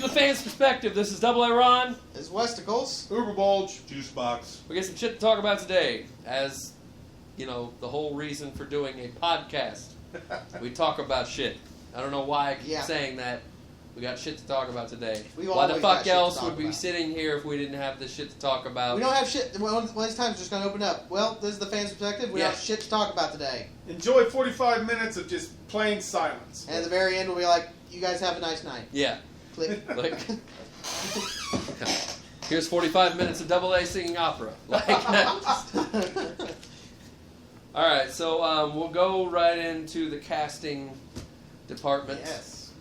the fans' perspective. This is Double A Ron. It's Westicles. Uber Bulge. Juice box. We got some shit to talk about today. As, you know, the whole reason for doing a podcast. We talk about shit. I don't know why I keep saying that. We got shit to talk about today. Why the fuck else would we be sitting here if we didn't have this shit to talk about? We don't have shit. Well, this time's just going to open up. Well, this is the fans' perspective. We have shit to talk about today. Enjoy 45 minutes of just plain silence. And at the very end, we'll be like, you guys have a nice night. Yeah. Click. Like, here's 45 minutes of Double A singing opera. Like, all right, so we'll go right into the casting department. Yes.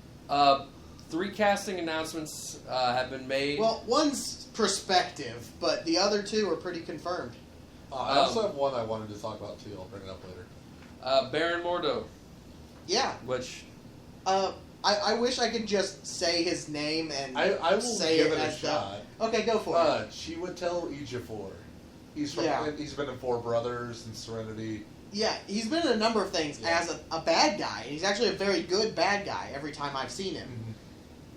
3 casting announcements have been made. Well, one's prospective, but the other 2 are pretty confirmed. I also have one I wanted to talk about too. I'll bring it up later. Baron Mordo. Yeah. Which... I wish I could just say his name and I will say give it it a as shot. Okay, go for it. Chiwetel Ejiofor. He's been in 4 Brothers and Serenity. Yeah, he's been in a number of things as a bad guy. And he's actually a very good bad guy every time I've seen him. Mm-hmm.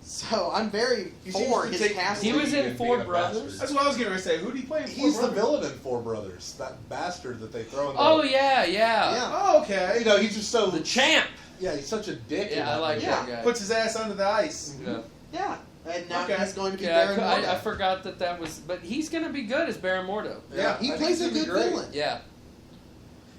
So I'm very for his casting. He was in 4 Brothers? That's what I was going to say. Who did he play in 4 He's Brothers? the villain in 4 Brothers. That bastard that they throw in the... Oh, yeah. Oh, okay. You know, he's just so... The champ! Yeah, he's such a dick. Yeah, I like that guy. Puts his ass under the ice. Yeah. Yeah. And now he's going to be Yeah, Baron Mordo. I forgot that was... But he's going to be good as Baron Mordo. Yeah, he plays a good villain. Yeah.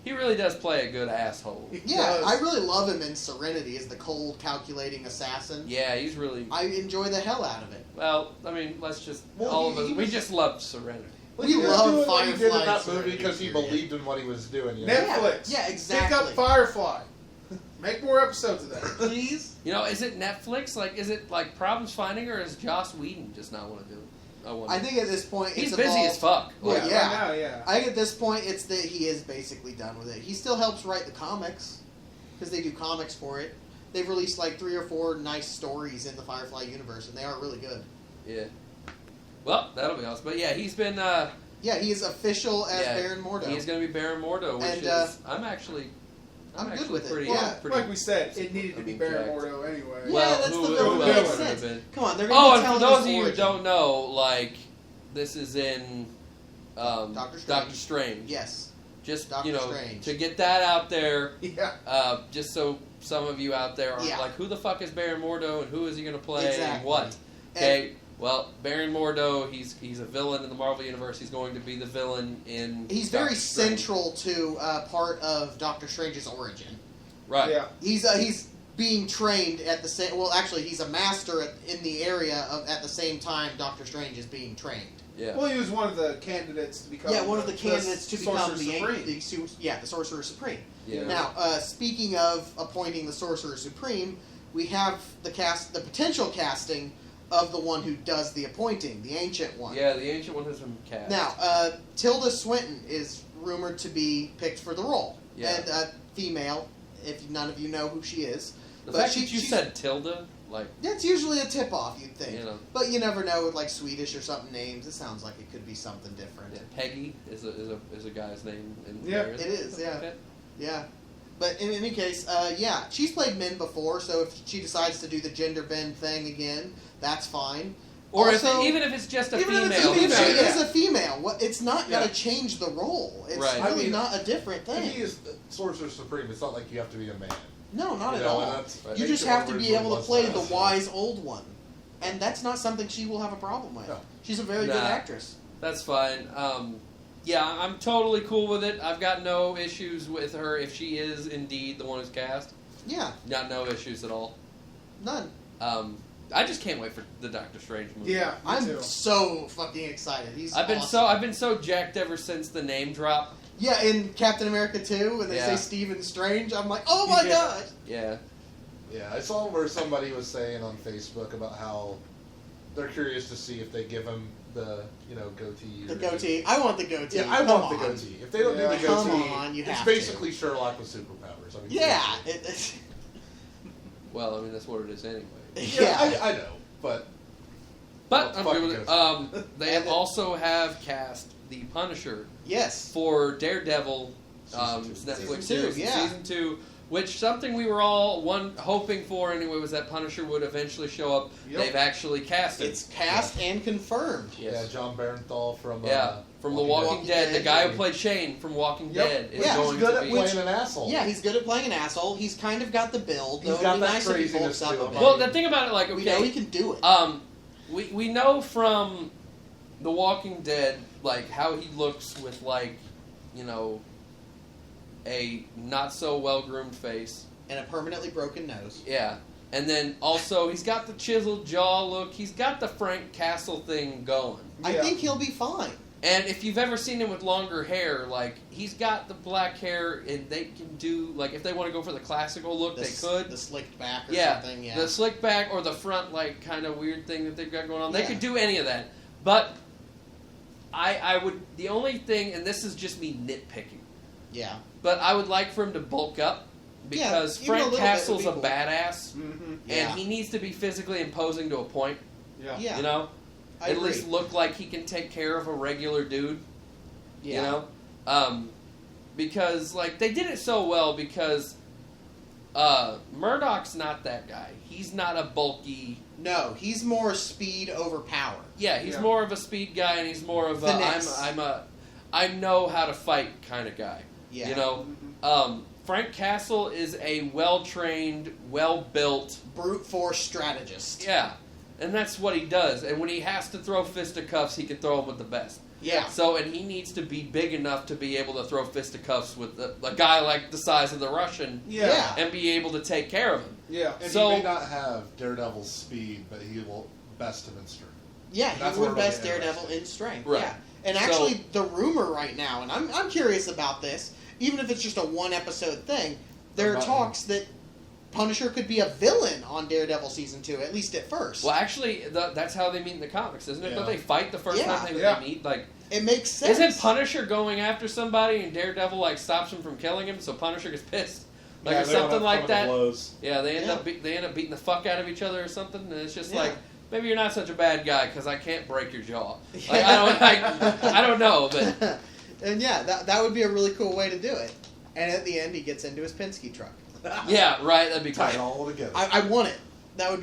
He really does play a good asshole. Yeah, I really love him in Serenity as the cold, calculating assassin. Yeah, he's really... I enjoy the hell out of it. Well, I mean, let's just... all of us... We just loved Serenity. Well, we love Firefly. He did in that Serenity, movie because he believed in what he was doing. You know? Netflix. Yeah, exactly. Pick up Firefly. Make more episodes of that. Please? You know, is it Netflix? Like, is it, like, Problems Finding, or is Joss Whedon just not want to do it? I think at this point he's it's busy evolved. as fuck. Well, Right now, yeah. I think at this point it's that he is basically done with it. He still helps write the comics because they do comics for it. They've released like 3 or 4 nice stories in the Firefly universe, and they are really good. Yeah. Well, that'll be awesome. But yeah, he's been... yeah, he is official as Baron Mordo. He's going to be Baron Mordo, which is... I'm good with pretty, it. Yeah. pretty, like we said, it needed to be Baron jacked. Mordo anyway. Yeah, Well, that's who the else makes would have sense. been? Come on, they're going to be and for telling those his of you who origin. don't know, like, this is in Doctor Strange. Yes. Just, Doctor Strange. to get that out there, Yeah. just so some of you out there are like, who the fuck is Baron Mordo and who is he going to play and what? Okay, well, Baron Mordo, he's a villain in the Marvel Universe. He's going to be the villain in He's Doctor very Strange. central to part of Doctor Strange's origin. Right. Yeah. He's being trained at the same... Well, actually, he's a master in the area at the same time Doctor Strange is being trained. Yeah. Well, he was one of the candidates to become... Yeah, one of the candidates to become Sorcerer Supreme. the Sorcerer Supreme. Yeah. Now, speaking of appointing the Sorcerer Supreme, we have the potential casting of the one who does the appointing, the Ancient One. Yeah, the Ancient One has been cast. Now, Tilda Swinton is rumored to be picked for the role. Yeah. And female, if none of you know who she is. The fact that you said Tilda, like... That's usually a tip-off, you'd think. You know. But you never know with, like, Swedish or something names. It sounds like it could be something different. Yeah, Peggy is a guy's name. Yeah, it is, yeah. Yeah. But in any case, yeah, she's played men before, so if she decides to do the gender bend thing again, that's fine. Or also, even if it's just a female. Even if she is a female, it's not going to change the role. It's really not a different thing. He is the Sorcerer Supreme. It's not like you have to be a man. No, not at all. You just have to be able to play the wise old one. And that's not something she will have a problem with. No. She's a very good actress. That's fine. Yeah, I'm totally cool with it. I've got no issues with her if she is indeed the one who's cast. Yeah. Got no issues at all. None. I just can't wait for the Doctor Strange movie. Yeah, I'm so fucking excited. I've been so jacked ever since the name drop. Yeah, in Captain America 2, when they say Stephen Strange, I'm like, oh my god! Yeah. Yeah, I saw where somebody was saying on Facebook about how they're curious to see if they give him the, goatee. The goatee. I want the goatee. Yeah, I want the goatee. If they don't do the goatee, come on, you it's have basically Sherlock with superpowers. I mean, yeah. Well, I mean, that's what it is anyway. Yeah, I know, but I'm good with it. They also have cast the Punisher. Yes. For Daredevil, Netflix series, yeah. Season 2, Which something we were all hoping for anyway was that Punisher would eventually show up. Yep. They've actually cast it. It's cast and confirmed. Yes. Yeah, John Barenthal from from The Walking Dead. The guy who played Shane from Walking Dead is Yeah, going He's good to at be. playing an asshole. Yeah, he's good at playing an asshole. He's kind of got the build. Though He's got it'd be that nice if he craziness bulks up to a him. bit. Well, the thing about it, like, We know okay, he can do it. we know from The Walking Dead, like, how he looks with, like, you know, a not so well groomed face. And a permanently broken nose. Yeah. And then also, he's got the chiseled jaw look. He's got the Frank Castle thing going. I Yeah. think he'll be fine. And if you've ever seen him with longer hair, like, he's got the black hair, and they can do, like, if they want to go for the classical look, they could. The slicked back or Yeah, something, yeah. the slick back or the front, like, kind of weird thing that they've got going on. They Yeah. could do any of that. But I would, the only thing, and this is just me nitpicking, Yeah. but I would like for him to bulk up because even a Frank little bit would Castle's be a cool. badass, Mm-hmm. Yeah. and he needs to be physically imposing to a point, Yeah. Yeah. you know? I At agree. least look like he can take care of a regular dude. Yeah. You know, because like they did it so well because Murdoch's not that guy. He's not a bulky. No, he's more speed over power. Yeah, he's Yeah. more of a speed guy, and he's more of a Finesse. I know how to fight kind of guy. Yeah. You know, Frank Castle is a well trained, well built. Brute force strategist. Yeah, and that's what he does. And when he has to throw fisticuffs, he can throw them with the best. Yeah. So, and he needs to be big enough to be able to throw fisticuffs with a guy like the size of the Russian Yeah. and be able to take care of him. Yeah. And So- he may not have Daredevil's speed, but he will best him in strength. Yeah, That's he what would really best Daredevil interesting. in strength. Right. Yeah. And So- actually, the rumor right now, and I'm curious about this, even if it's just a one episode thing, there are About- talks that Punisher could be a villain on Daredevil season 2, at least at first. Well, actually, that's how they meet in the comics, isn't it? Yeah. Don't they fight the first Yeah. time they Yeah. meet? Like, It makes sense. isn't Punisher going after somebody and Daredevil like stops him from killing him, so Punisher gets pissed, like Yeah, or they don't something have like some of the that? blows. Yeah, they end Yeah. up they end up beating the fuck out of each other or something, and it's just Yeah. like maybe you're not such a bad guy because I can't break your jaw. Like, I don't know, but And yeah, that would be a really cool way to do it. And at the end, he gets into his Penske truck. yeah, right. That'd be Tie it great. all together. I want it. That would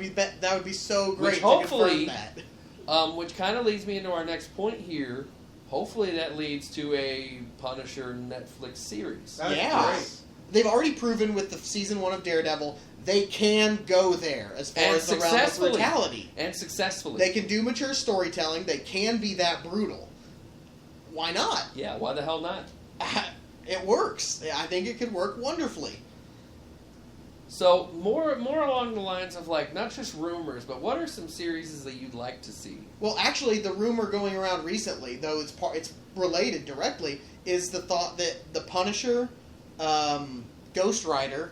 be so great. Which to hopefully- confirm that. Which kind of leads me into our next point here. Hopefully, that leads to a Punisher Netflix series. That'd be Yeah. great. They've already proven with the season 1 of Daredevil they can go there as far And as the realm of successfully. brutality. And successfully. They can do mature storytelling. They can be that brutal. Why not? Yeah, why the hell not? It works. I think it could work wonderfully. So more along the lines of like not just rumors, but what are some series that you'd like to see? Well, actually, the rumor going around recently, though it's related directly, is the thought that the Punisher, Ghost Rider,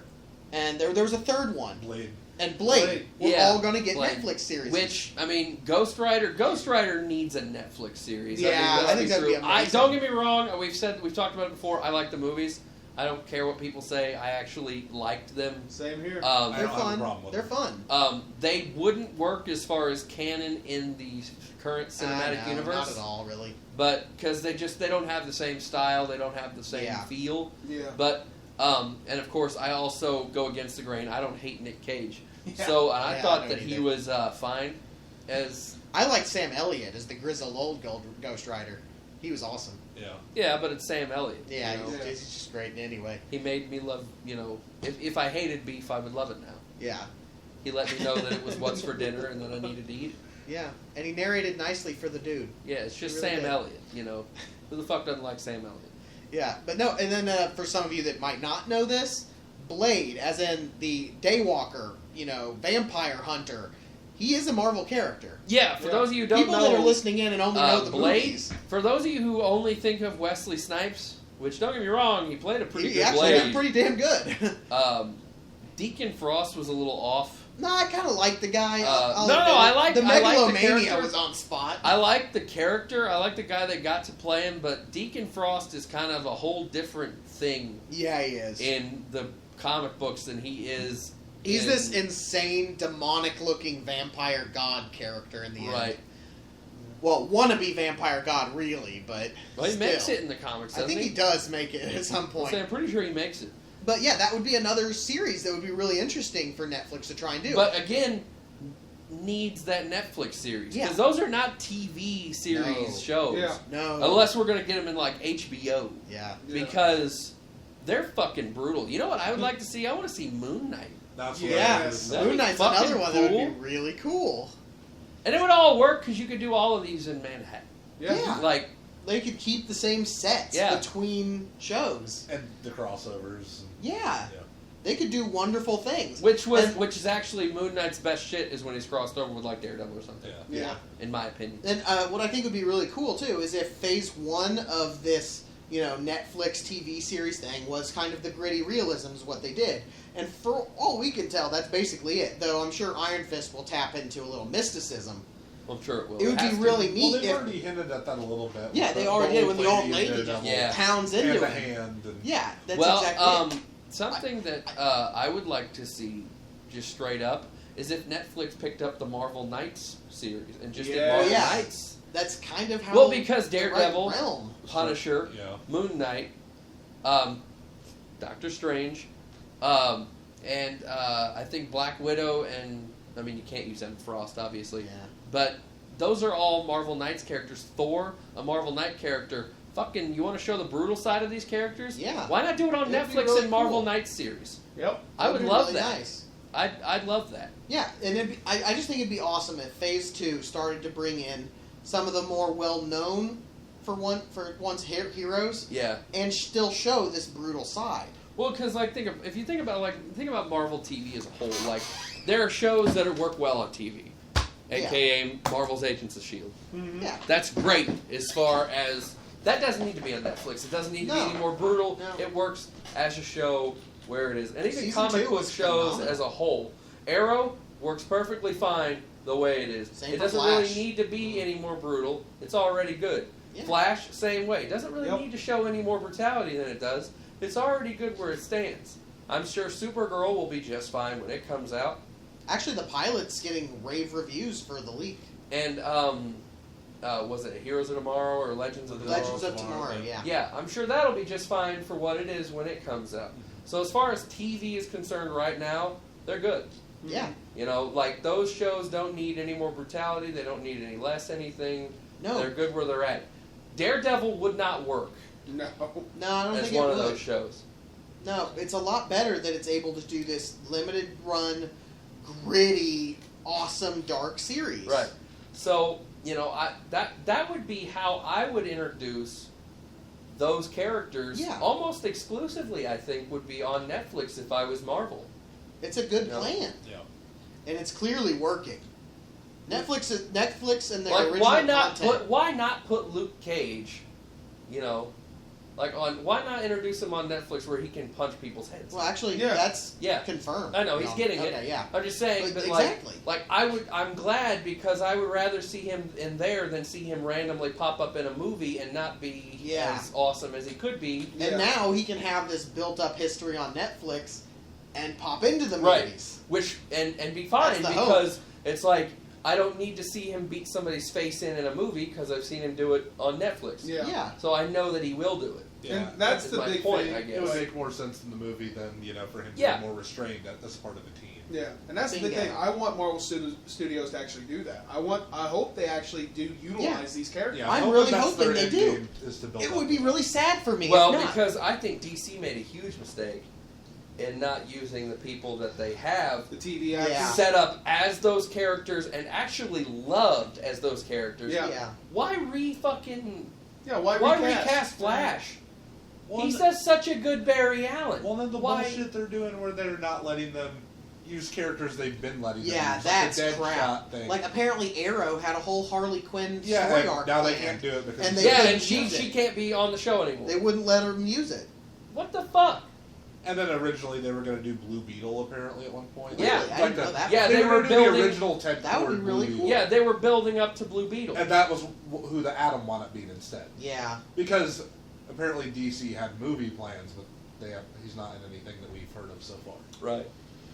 and there was a third one, Blade. and Blade, were Yeah, all going to get Blade. Netflix series. Which I mean, Ghost Rider needs a Netflix series. Yeah, let's I think be that'd be true. amazing. Don't get me wrong. We've talked about it before. I like the movies. I don't care what people say. I actually liked them. Same here. they're don't have a fun. problem with They're them. fun. They wouldn't work as far as canon in the current cinematic No, universe, not at all, really. but because they don't have the same style, they don't have the same Yeah. feel. Yeah. But and of course, I also go against the grain. I don't hate Nick Cage, Yeah. so Yeah, I I thought don't that he either. was fine as. I like Sam Elliott as the grizzled old Ghost Rider. He was awesome. Yeah. Yeah, but it's Sam Elliott. Yeah, you know? he's just great anyway. He made me love. You know, if I hated beef, I would love it now. Yeah. He let me know that it was what's for dinner and that I needed to eat. Yeah, and he narrated nicely for the dude. Yeah, it's just He really Sam did. Elliott. You know, who the fuck doesn't like Sam Elliott? Yeah, but no, and then for some of you that might not know this, Blade, as in the Daywalker, vampire hunter, he is a Marvel character. Yeah, for Yeah. those of you who don't People know, that are listening in and only know the Blade. movies, For those of you who only think of Wesley Snipes, which don't get me wrong, he played a pretty he good actually Blade. did pretty damn good. Deacon Frost was a little off. No, I kind of like the guy. I'll no, admit I it. like- the I like the megalomania character. was on spot. I like the character. I like the guy that got to play him, but Deacon Frost is kind of a whole different thing Yeah, he is. in the comic books than he is. He's in- this insane, demonic-looking vampire god character in the end. right. Well, wannabe vampire god, really, but Well, he still. makes it in the comics. I Doesn't think he does make it at some point. I'm pretty sure he makes it. But yeah, that would be another series that would be really interesting for Netflix to try and do. But again, needs that Netflix series. Yeah. Because those are not TV series shows. Yeah. no. Unless we're going to get them in like HBO. Yeah. Because they're fucking brutal. You know what I would like to see? I want to see Moon Knight. That's Yes. That'd be Moon Knight's fucking another one that would cool. be really cool. And it would all work because you could do all of these in Manhattan. Yeah. Like, They could keep the same sets Yeah. between shows. and the crossovers. Yeah. Yeah. They could do wonderful things. which is actually Moon Knight's best shit is when he's crossed over with like Daredevil or something. Yeah. In my opinion. And what I think would be really cool too is if phase 1 of this, Netflix TV series thing was kind of the gritty realism is what they did. And for all we can tell, that's basically it. Though I'm sure Iron Fist will tap into a little mysticism. I'm sure it will. It would be has to. really Well, neat they've if already hinted at that a little bit. Yeah, with they the already did when the old and lady Daredevil Yeah. pounds and into the it. hand. And Yeah, that's Well, exactly it. something that I would like to see just straight up is if Netflix picked up the Marvel Knights series and just did Yeah. Marvel Yeah. Knights. That's kind of how. Well, because the right Daredevil, realm. Punisher, Yeah. Moon Knight, Doctor Strange, and I think Black Widow, and I mean you can't use Emma Frost obviously, Yeah. but those are all Marvel Knights characters. Thor, a Marvel Knight character. Fucking, you want to show the brutal side of these characters? Yeah. Why not do it on It'd be Netflix really and Marvel cool. Knights series? Yep. I That'd would be love really that. Nice. I'd love that. Yeah, and I just think it'd be awesome if Phase 2 started to bring in some of the more well-known for one's heroes, Yeah. and still show this brutal side. Well, because if you think about Marvel TV as a whole, like there are shows that work well on TV, aka Marvel's Agents of Shield. Mm-hmm. Yeah, That's great as far as that doesn't need to be on Netflix. It doesn't need to be No. any more brutal. No. It works as a show where it is, and even Season comic 2 book was shows phenomenal. as a whole. Arrow works perfectly fine the way it is. Same It for doesn't Flash. really need to be any more brutal. It's already good. Yeah. Flash, same way. It doesn't really Yep. need to show any more brutality than it does. It's already good where it stands. I'm sure Supergirl will be just fine when it comes out. actually, the pilot's getting rave reviews for the leak. And was it Heroes of Tomorrow or Legends of Tomorrow? Legends of Tomorrow, yeah. Yeah, I'm sure that'll be just fine for what it is when it comes out. So as far as TV is concerned right now, they're good. Yeah. You know, like those shows don't need any more brutality. They don't need any less anything. No, They're good where they're at. Daredevil would not work No. no, I don't as think one it of would. those shows. No, it's a lot better that it's able to do this limited run, gritty, awesome, dark series. Right. So, you know, that would be how I would introduce those characters. Yeah. Almost exclusively, I think, would be on Netflix if I was Marvel. It's a good Yeah. plan, Yeah. and it's clearly working. Netflix and their Like, original why content. not put Luke Cage, you know, like why not introduce him on Netflix where he can punch people's heads? Well, actually, Yeah. that's Yeah. confirmed. I know he's No. getting okay, it. Yeah. I'm just saying, but exactly. I'm glad because I would rather see him in there than see him randomly pop up in a movie and not be Yeah. as awesome as he could be. And Yeah. now he can have this built-up history on Netflix and pop into the Right. movies. Which and be fine That's the because it's like I don't need to see him beat somebody's face in a movie because I've seen him do it on Netflix. Yeah. Yeah. So I know that he will do it. Yeah. And that's That the is my big point, thing. I guess. It would make more sense in the movie than, for him to Yeah. be more restrained as part of the team. Yeah, and that's the big Bingo. thing. I want Marvel Studios to actually do that. I hope they actually do utilize these characters. Yeah, I'm I hope really that's hoping their they end do. game is to build It up would be to really sad for me Well, if not. because I think DC made a huge mistake in not using the people that they have The TV actors. Yeah. set up as those characters and actually loved as those characters. Yeah. Yeah. Why fucking Yeah, why recast Flash? Well, He says such a good Barry Allen. Well, then the Why? bullshit they're doing where they're not letting them use characters they've been letting Yeah, them use. that's like the crap. Deadshot thing. Like apparently Arrow had a whole Harley Quinn yeah, story and arc now they planned. can't do it because And it's- they Yeah, couldn't and she use it. can't be on the show anymore. They wouldn't let them use it. What the fuck? And then originally they were going to do Blue Beetle apparently at one point. Yeah. Really? I didn't know that. Yeah, they, they were were doing building- the original Ted That would Ford be really Blue cool. Beetle. Yeah, they were building up to Blue Beetle. And that was who the Atom wound up being instead. Yeah. Because apparently DC had movie plans, but he's not in anything that we've heard of so far. Right.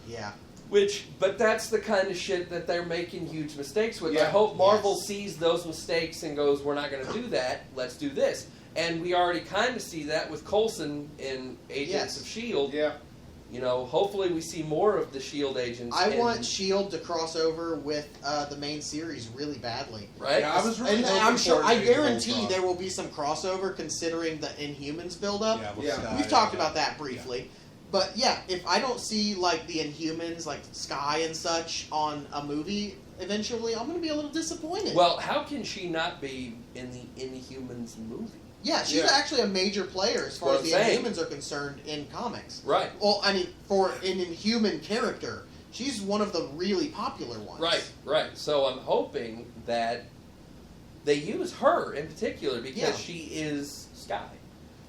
Yeah. But that's the kind of shit that they're making huge mistakes with. Yeah. I hope Marvel sees those mistakes and goes, we're not going to do that, let's do this. And we already kind of see that with Coulson in Agents of S.H.I.E.L.D. Yeah. You know, hopefully we see more of the S.H.I.E.L.D. agents. I want S.H.I.E.L.D. to cross over with the main series really badly. Right? Yeah, I was really And hoping I'm sure, for I it to be guarantee Voltron. there will be some crossover considering the Inhumans build-up. Yeah, with Yeah. Sky, We've talked about that briefly. But yeah, if I don't see like the Inhumans, like Sky and such, on a movie eventually, I'm going to be a little disappointed. Well, how can she not be in the Inhumans movie? yeah, she's actually a major player as far as the What I'm saying. Inhumans are concerned in comics. Right. Well, I mean, for an Inhuman character, she's one of the really popular ones. Right. So I'm hoping that they use her in particular because she is Sky.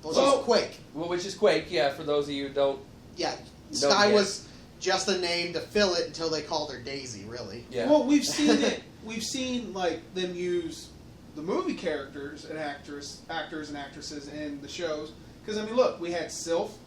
Well, Well- she's Quake. Well, which is Quake, yeah, for those of you who don't. Yeah, No, Sky yeah. was just a name to fill it until they called her Daisy, really. Yeah. Well, we've seen it. We've seen like them use the movie characters and actors and actresses in the shows. Because I mean, look, we had Sylph.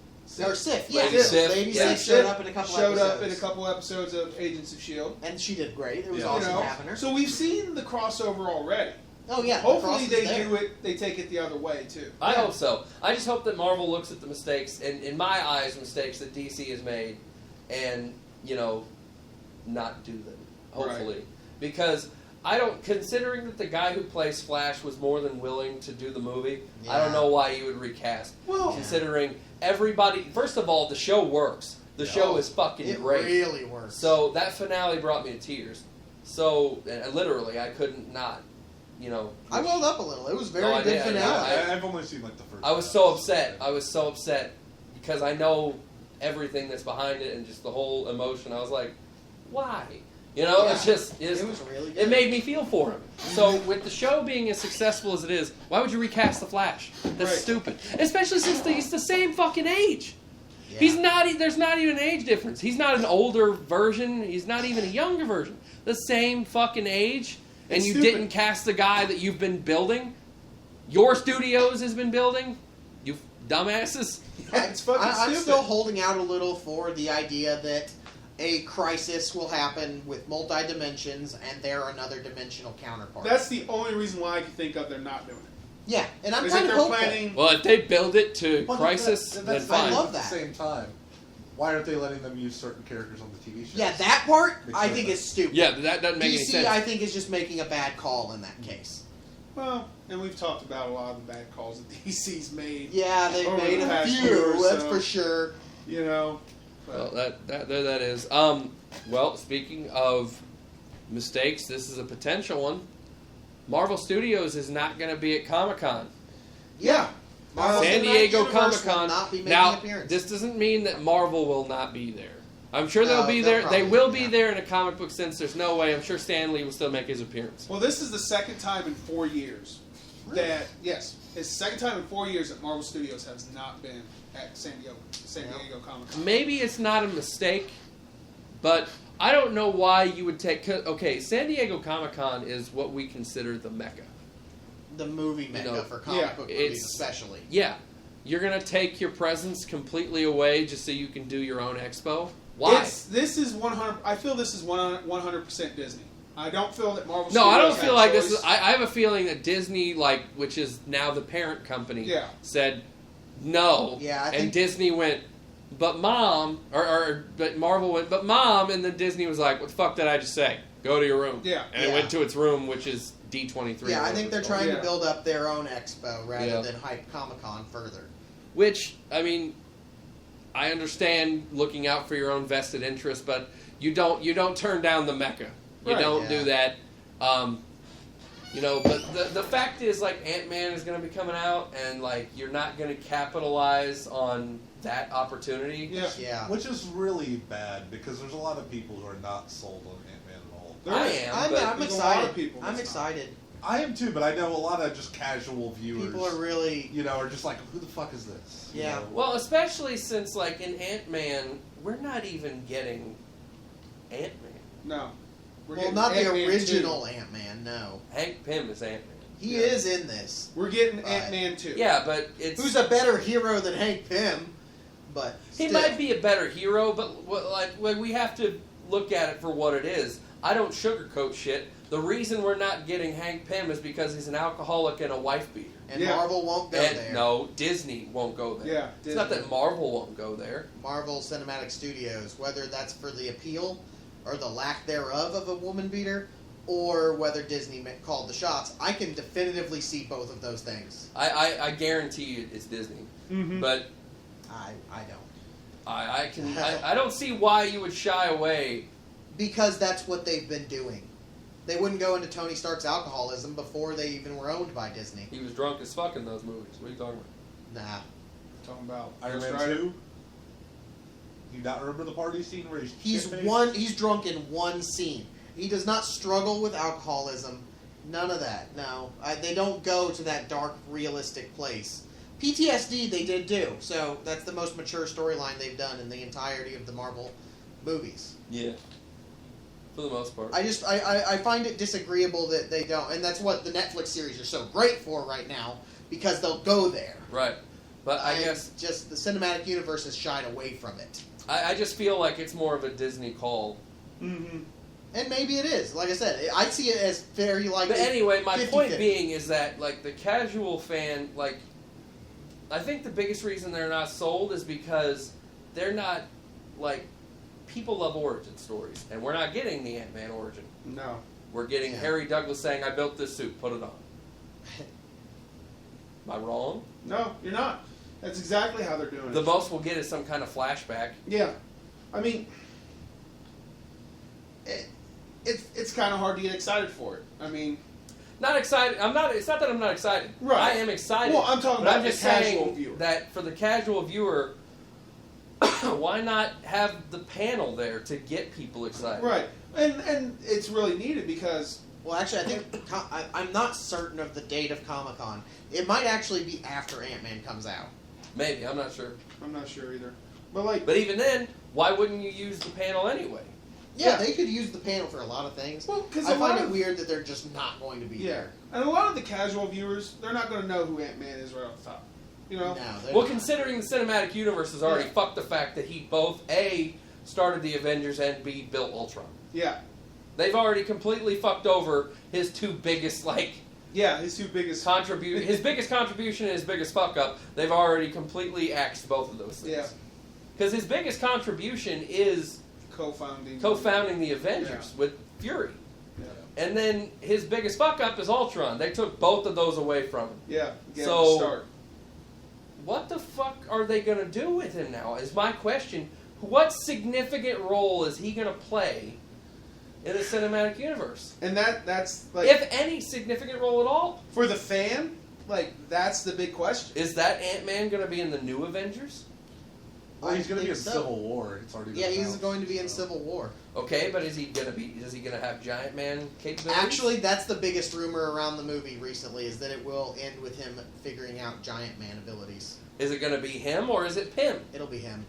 Or Sif, yeah. Lady Sif, Lady yeah. Sif showed up in a couple Showed episodes. up in a couple episodes of Agents of S.H.I.E.L.D. And she did great. It was Yeah. awesome You know? having her. So we've seen the crossover already. Oh, yeah. the Hopefully cross is they there. do it. They take it the other way too. I hope so. I just hope that Marvel looks at the mistakes, and in my eyes, mistakes that DC has made, and, you know, not do them. Hopefully. Because I don't, considering that the guy who plays Flash was more than willing to do the movie, I don't Yeah. know why you would recast. Well, Considering everybody, first of all, the show works. The show is fucking It great. really works. So that finale brought me to tears. So, literally, I couldn't not, you know. I welled up a little. It was a very No, I good did, finale. I've only seen like the first. I was so upset. I was so upset because I know everything that's behind it and just the whole emotion. I was like, why? You know, Yeah. it's just It was really good. it made me feel for him. So with the show being as successful as it is, why would you recast the Flash? That's Right. stupid. Especially since he's the same fucking age. Yeah. He's not. There's not even an age difference. He's not an older version. He's not even a younger version. The same fucking age, and It's you stupid. didn't cast the guy that you've been building. Your studios has been building. You dumbasses. it's fucking I'm stupid. still holding out a little for the idea that a crisis will happen with multi-dimensions and they're another dimensional counterpart. That's the only reason why I can think of they're not doing it. yeah, and I'm Is that kind of they're hopeful. planning? Well, if they build it to Well, Crisis, that's then the fine. thing, love At that. the same time, why aren't they letting them use certain characters on the TV shows? Yeah, that part I Because think of- is stupid. Yeah, that doesn't make any DC, sense. I think, is just making a bad call in that case. Well, and we've talked about a lot of the bad calls that DC's made. Yeah, they've Over made the a past year few, or that's so. for sure. You know. Well, But that is. Well, speaking of mistakes, this is a potential one. Marvel Studios is not going to be at Comic-Con. Yeah. Marvel San Cinematic Diego Universe will Comic-Con. not be making Now, an appearance. this doesn't mean that Marvel will not be there. I'm sure they'll No, be they'll there. They probably will be, be yeah. there in a comic book sense. There's no way. I'm sure Stan Lee will still make his appearance. well, this is the second time in 4 years Really? that it's the second time in 4 years that Marvel Studios has not been at San Diego Comic Con. Maybe it's not a mistake, but I don't know why you would take. Okay, San Diego Comic Con is what we consider the Mecca. The movie mecca know, for comic yeah, book movies, it's- especially. Yeah, you're gonna take your presence completely away just so you can do your own expo. Why? This is 100. I feel this is 100% Disney. I don't feel that Marvel. No, I don't Studios feel had like this choice. is. I have a feeling that Disney, which is now the parent company, Yeah. said no. Yeah, I and think- Disney went, but Mom, but Marvel went, but Mom, and then Disney was like, what the fuck did I just say? Go to your room. Yeah. And it Yeah. went to its room, which is D23. Yeah, I think they're trying Yeah. to build up their own expo rather Yeah. than hype Comic Con further. Which, I mean, I understand looking out for your own vested interest, but you don't turn down the Mecca. You Right, don't yeah. do that. But the fact is, like, Ant-Man is going to be coming out, and, like, you're not going to capitalize on that opportunity. Yeah. Yeah. Which is really bad because there's a lot of people who are not sold on Ant-Man at all. There I is. am, I'm but excited. there's a lot of people I'm that's not. excited. I am too, but I know a lot of just casual viewers. People are really. you know, are just like, who the fuck is this? You Yeah. know? Well, especially since, like, in Ant-Man, we're not even getting Ant-Man. No. We're Well, getting not the Ant-Man original Ant-Man, no. Hank Pym is Ant-Man. He Yeah. is in this. 2. We're getting Right. Ant-Man 2. Yeah, but it's... Who's a better hero than Hank Pym? But He still. might be a better hero, but we have to look at it for what it is. I don't sugarcoat shit. The reason we're not getting Hank Pym is because he's an alcoholic and a wife beater. And Marvel won't go there. No, Disney won't go there. Yeah, it's not that Marvel won't go there. Marvel Cinematic Studios, whether that's for the appeal or the lack thereof of a woman beater, or whether Disney called the shots, I can definitively see both of those things. I guarantee you it's Disney, but I don't. I don't see why you would shy away. Because that's what they've been doing. They wouldn't go into Tony Stark's alcoholism before they even were owned by Disney. He was drunk as fuck in those movies. What are you talking about? Nah. Talking about Iron Man 2? Do you not remember the party scene where he's drunk in one scene. He does not struggle with alcoholism. None of that. No. They don't go to that dark, realistic place. PTSD they did do. So that's the most mature storyline they've done in the entirety of the Marvel movies. Yeah. For the most part. I find it disagreeable that they don't. And that's what the Netflix series are so great for right now. Because they'll go there. Right. But I guess... just the cinematic universe has shied away from it. I just feel like it's more of a Disney call. Mm-hmm. And maybe it is. Like I said, I see it as very like. But anyway, my 50-50. point being is that like the casual fan, like, I think the biggest reason they're not sold is because they're not like people love origin stories, and we're not getting the Ant-Man origin. No, we're getting Harry Douglas saying, "I built this suit, put it on." Am I wrong? No, you're not. That's exactly how they're doing it. The most we'll get is some kind of flashback. Yeah, I mean, it's kind of hard to get excited for it. I mean, not excited. I'm not. It's not that I'm not excited. Right. I am excited. Well, I'm talking but about I'm just the casual saying viewer. that for the casual viewer, why not have the panel there to get people excited? Right, and it's really needed because. Well, actually, I think I'm not certain of the date of Comic-Con. It might actually be after Ant-Man comes out. Maybe, I'm not sure. I'm not sure either. But even then, why wouldn't you use the panel anyway? Yeah, they could use the panel for a lot of things. Well, because I find it weird that they're just not going to be there. And a lot of the casual viewers, they're not going to know who Ant-Man is right off the top. You know? Well, considering the cinematic universe has already fucked the fact that he both A, started the Avengers, and B, built Ultron. Yeah. They've already completely fucked over his two biggest, his two biggest contribution, his biggest contribution and his biggest fuck up. They've already completely axed both of those things. Yeah. Because his biggest contribution is co-founding the Avengers with Fury. Yeah. And then his biggest fuck up is Ultron. They took both of those away from him. Yeah. So, start. What the fuck are they going to do with him now? Is my question. What significant role is he going to play in the cinematic universe? And that's like, if any significant role at all, for the fan, like that's the big question. Is that Ant-Man going to be in the new Avengers? Well, he's going to be in Civil War. It's already been he's going to be in Civil War. Okay, but is he going to have Giant Man capabilities? Actually, that's the biggest rumor around the movie recently, is that it will end with him figuring out Giant Man abilities. Is it going to be him or is it Pym? It'll be him.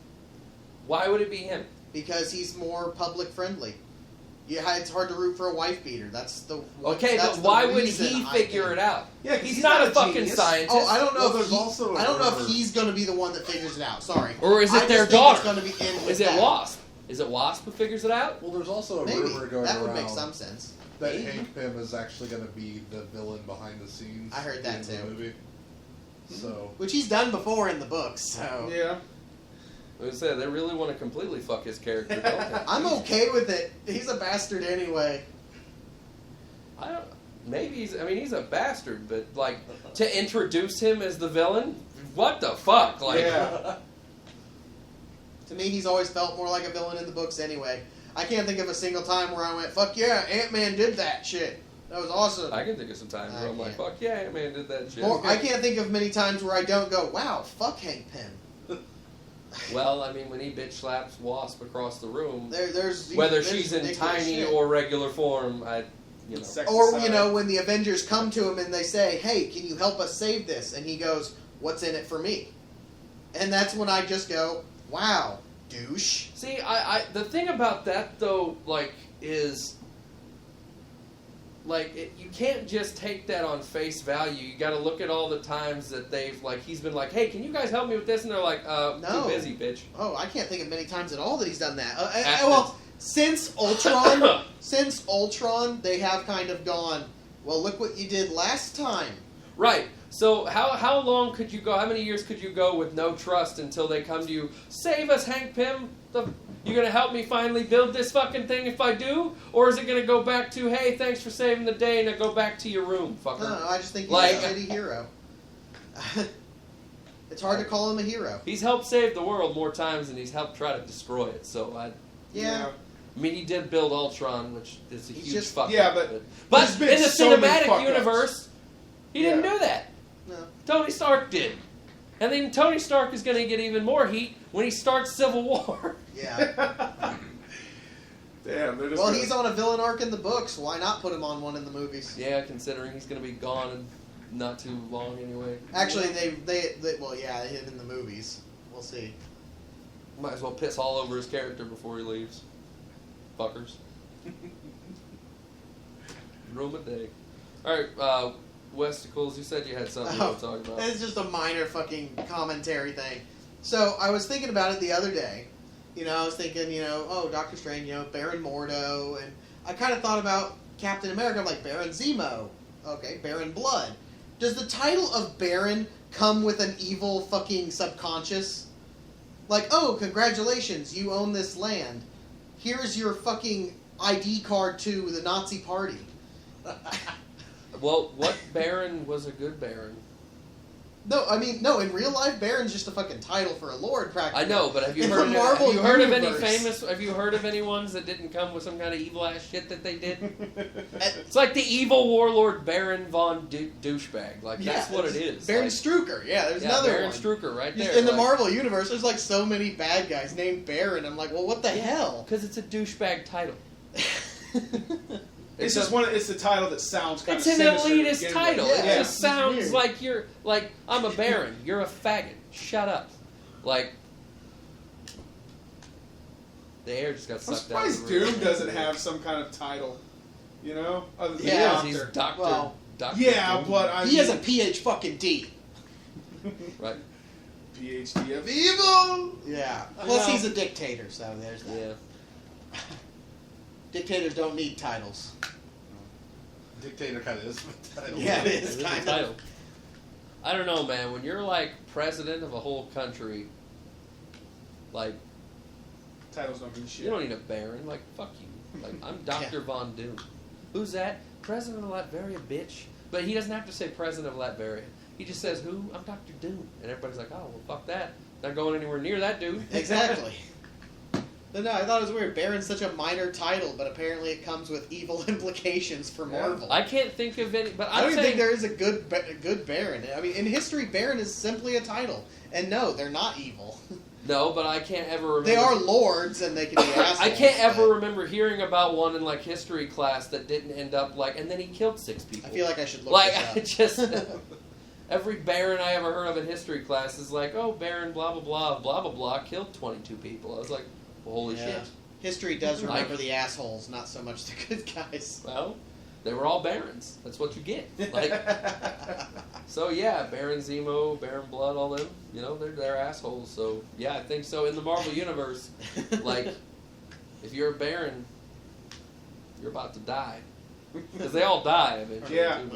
Why would it be him? Because he's more public friendly. Yeah, it's hard to root for a wife beater. That's the but why would he figure it out? Yeah, he's not a fucking genius. scientist. Oh, I don't know. Well, I don't know if he's going to be the one that figures it out. Sorry. Or is it their think daughter? It's going to be in with is it that. Wasp? Is it Wasp who figures it out? Well, there's also a Maybe. rumor going That would around make some sense. that Maybe. Hank Pym is actually going to be the villain behind the scenes. I heard that in the too. movie. So, Which he's done before in the books. So Yeah. Like I said, they really want to completely fuck his character, don't they? I'm okay with it. He's a bastard anyway. Maybe he's a bastard, but like to introduce him as the villain, what the fuck? Like, Yeah. To me, he's always felt more like a villain in the books anyway. I can't think of a single time where I went, "Fuck yeah, Ant-Man did that shit. That was awesome." I can think of some times where I'm like, fuck yeah, Ant-Man did that shit. Or I can't think of many times where I don't go, "Wow, fuck Hank Pym." Well, I mean, when he bitch slaps Wasp across the room, There's whether there's she's in ridiculous tiny shit. or regular form, Or, when the Avengers come to him and they say, "Hey, can you help us save this?" And he goes, "What's in it for me?" And that's when I just go, "Wow, douche." See, the thing about that though, is you can't just take that on face value. You got to look at all the times that he's been like, "Hey, can you guys help me with this?" And they're like, No. "Too busy, bitch." Oh, I can't think of many times at all that he's done that. since Ultron, they have kind of gone, well, look what you did last time. Right. So how long could you go? How many years could you go with no trust until they come to you? Save us, Hank Pym. You gonna help me finally build this fucking thing if I do, or is it gonna go back to, hey, thanks for saving the day, and then go back to your room, fucker? No, I just think he's a shitty hero. It's hard to call him a hero. He's helped save the world more times than he's helped try to destroy it. So I mean, he did build Ultron, which is a huge fuck. Yeah, but in the so cinematic universe, he didn't do that. No. Tony Stark did. And then Tony Stark is going to get even more heat when he starts Civil War. Yeah. Damn, they're just he's on a villain arc in the books. Why not put him on one in the movies? Yeah, considering he's going to be gone in not too long anyway. Actually, they him in the movies. We'll see. Might as well piss all over his character before he leaves. Fuckers. Ruin a day. Alright, Westicles, you said you had something you want to talk about. It's just a minor fucking commentary thing. So, I was thinking about it the other day. I was thinking, Doctor Strange, Baron Mordo, and I kind of thought about Captain America. I'm like, Baron Zemo. Okay, Baron Blood. Does the title of Baron come with an evil fucking subconscious? Like, oh, congratulations, you own this land. Here's your fucking ID card to the Nazi party. Well, what Baron was a good Baron? No, in real life, Baron's just a fucking title for a lord, practically. I know, but have you heard of any famous? Have you heard of any ones that didn't come with some kind of evil ass shit that they did? It's like the evil warlord Baron von Douchebag. Like that's what it is. Baron Strucker. Yeah, there's another Baron one. Strucker right there. In the Marvel universe, there's like so many bad guys named Baron. I'm like, well, what the hell? Because it's a douchebag title. It's the title that sounds kind of sinister. It's an elitist title. Yeah, it just sounds like I'm a baron. You're a faggot. Shut up. Like, the air just got sucked out. I'm surprised Doom doesn't have some kind of title. Other than Doctor. He's Doctor. Well, Doctor. Yeah, Doom. but he has a PhD. Right. PhD of evil. Yeah. Plus, he's a dictator, so there's that. Yeah. Dictators don't need titles. Dictator kind of is a title. Yeah, it is kind of. Title. I don't know, man. When you're like president of a whole country, like Titles don't mean shit. you don't need a baron. Like fuck you. Like I'm Dr. Von Doom. Who's that? President of Latveria, bitch. But he doesn't have to say president of Latveria. He just says who? I'm Dr. Doom, and everybody's like, oh well, fuck that. Not going anywhere near that dude. Exactly. But no, I thought it was weird. Baron's such a minor title, but apparently it comes with evil implications for Marvel. I can't think of any, but I don't even think there is a good Baron. I mean, in history, Baron is simply a title. And no, they're not evil. No, but I can't ever remember. They are lords, and they can be assholes. I can't ever remember hearing about one in like history class that didn't end up like, and then he killed 6 people. I feel like I should look this up. just every Baron I ever heard of in history class is like, oh, Baron blah blah blah blah blah blah killed 22 people. I was like, well, holy shit. History does remember the assholes, not so much the good guys. Well, they were all barons. That's what you get. Like, so yeah, Baron Zemo, Baron Blood, all them. They're assholes. So yeah, I think so. In the Marvel universe, like, if you're a baron, you're about to die because they all die eventually. Yeah. Too.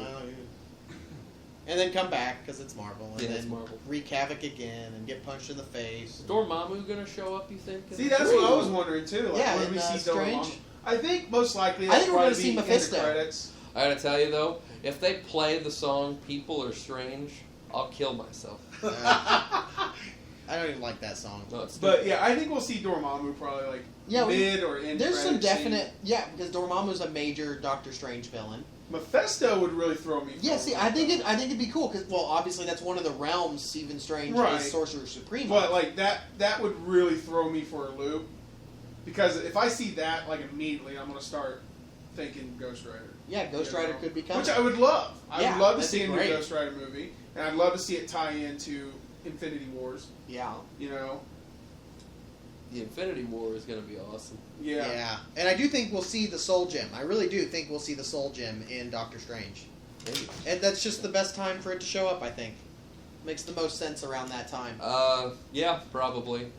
And then come back because it's Marvel, and it's then Marvel. wreak havoc again and get punched in the face. Is Dormammu gonna show up? You think? See, that's what I was wondering too. Like, Yeah, when we see Strange. Dormammu, I think most likely. I think we're going gonna to see Mephisto. Credits. I gotta tell you though, if they play the song "People Are Strange," I'll kill myself. I don't even like that song. No, it's But yeah, I think we'll see Dormammu probably like mid or end. There's some credit definite because Dormammu's a major Doctor Strange villain. scene. Mephisto would really throw me. Yeah, see, I think it'd be cool because obviously that's one of the realms Stephen Strange is Sorcerer Supreme. But like that would really throw me for a loop because if I see that like immediately, I'm gonna start thinking Ghost Rider. Yeah, Ghost Rider could be coming. Which I would love. I would love to see a new great. Ghost Rider movie, and I'd love to see it tie into Infinity Wars. Yeah. The Infinity War is gonna be awesome. Yeah. And I do think we'll see the Soul Gem. I really do think we'll see the Soul Gem in Doctor Strange. Maybe. And that's just the best time for it to show up, I think. Makes the most sense around that time. Yeah, probably.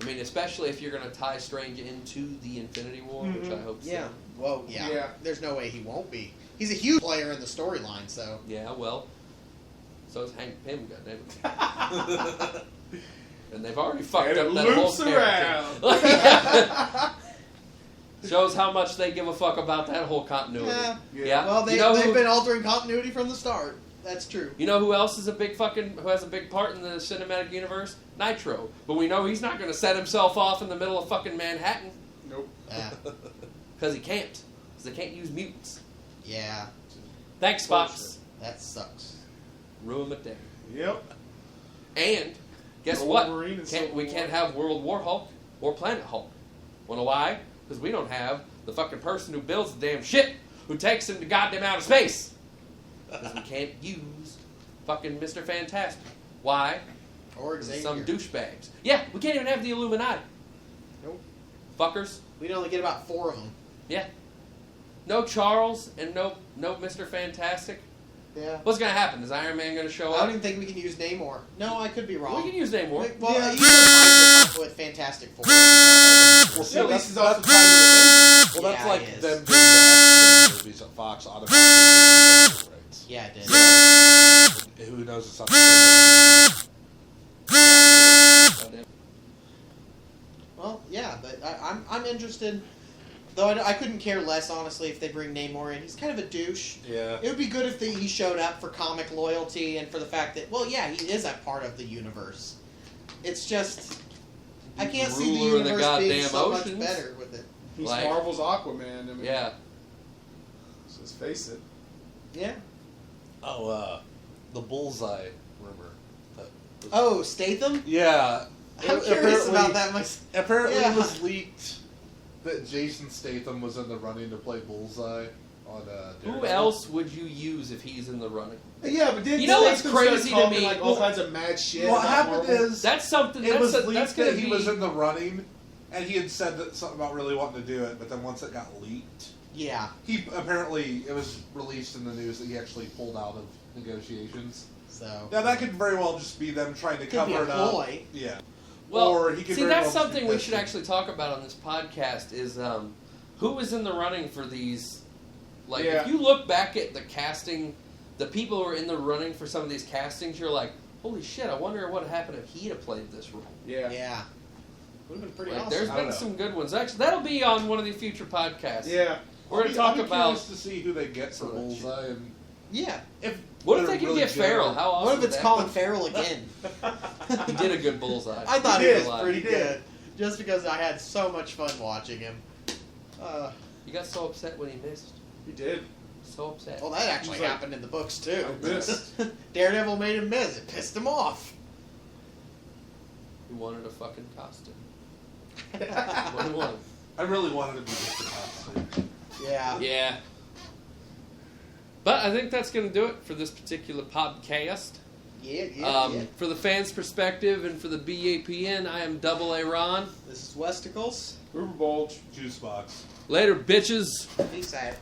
I mean, especially if you're going to tie Strange into the Infinity War, which I hope so. Yeah. Well, yeah. There's no way he won't be. He's a huge player in the storyline, so. Yeah, well, so is Hank Pym, goddammit. And they've already fucked up that whole character. Shows how much they give a fuck about that whole continuity. Yeah. Well, they've been altering continuity from the start. That's true. You know who else is who has a big part in the cinematic universe? Nitro. But we know he's not going to set himself off in the middle of fucking Manhattan. Nope. Because he can't. Because they can't use mutants. Yeah. Thanks, Fox. That sucks. Ruin my day. Yep. And guess what? We can't have World War Hulk or Planet Hulk. Wanna why? Because we don't have the fucking person who builds the damn shit who takes him to goddamn outer space. Because we can't use fucking Mr. Fantastic. Why? Or Xavier. Some douchebags. Yeah, we can't even have the Illuminati. Nope. Fuckers. We'd only get about 4 of them. Yeah. No Charles and no Mr. Fantastic. Yeah. What's going to happen? Is Iron Man going to show I up? don't even think we can use Namor. No, I could be wrong. We can use Namor. Well, Yeah. you can find with Fantastic Four. Well, see, Yeah, at least that's, he's also that's, tied well, that's Yeah, like he is. them doing the X-Men movies at Fox automatically gets the rights. Yeah, it did. Who knows if something. Well, yeah, but I'm interested. Though I couldn't care less, honestly, if they bring Namor in. He's kind of a douche. Yeah. It would be good if he showed up for comic loyalty and for the fact that, well, yeah, he is a part of the universe. It's just, I can't see the Ruler of the universe being goddamn so oceans. much better with it. He's Like- Marvel's Aquaman. I mean, Yeah. let's just face it. Yeah. Oh, the Bullseye rumor. Oh, Statham? Yeah. I'm curious about that myself. Apparently Yeah. it was leaked that Jason Statham was in the running to play Bullseye on Who Daredevil. else would you use if he's in the running? Yeah, but didn't You know what's Statham start crazy to talking, me? Like all kinds of mad shit. What about happened Marvel? is That's something. it was That's leaked going that to he be. was in the running, and he had said that something about really wanting to do it, but then once it got leaked, Yeah. he apparently it was released in the news that he actually pulled out of negotiations. So. Now that could very well just be them trying to Could cover be a it up. ploy. Yeah. Well, Or he could see, very that's well just be something we should pissed. actually talk about on this podcast. Is who was in the running for these? Like, Yeah. if you look back at the casting, the people who are in the running for some of these castings, you're like, holy shit! I wonder what would happen if he'd have played this role. Yeah. Yeah. Would have been pretty Like, awesome. there's I don't been know. some good ones. Actually, that'll be on one of the future podcasts. Yeah. We're going to talk I'll be about. curious to see who they get for So much. Bullseye and Yeah. What if they're they could really get Farrell? good. How awesome What if would it's that Colin be? Farrell again? He did a good Bullseye. I thought He he did. was pretty He did. good. Just because I had so much fun watching him. You got so upset when he missed. He did. So upset. Well, that actually He's like, happened in the books, too. I missed. Daredevil made him miss. It pissed him off. He wanted a fucking costume. What he wanted. I really wanted to be just a costume. Yeah. Yeah. But I think that's going to do it for this particular podcast. Yeah. For the fans' perspective and for the BAPN, I am Double A Ron. This is Westicles. Uber Bulge. Juice box. Later, bitches. Peace out.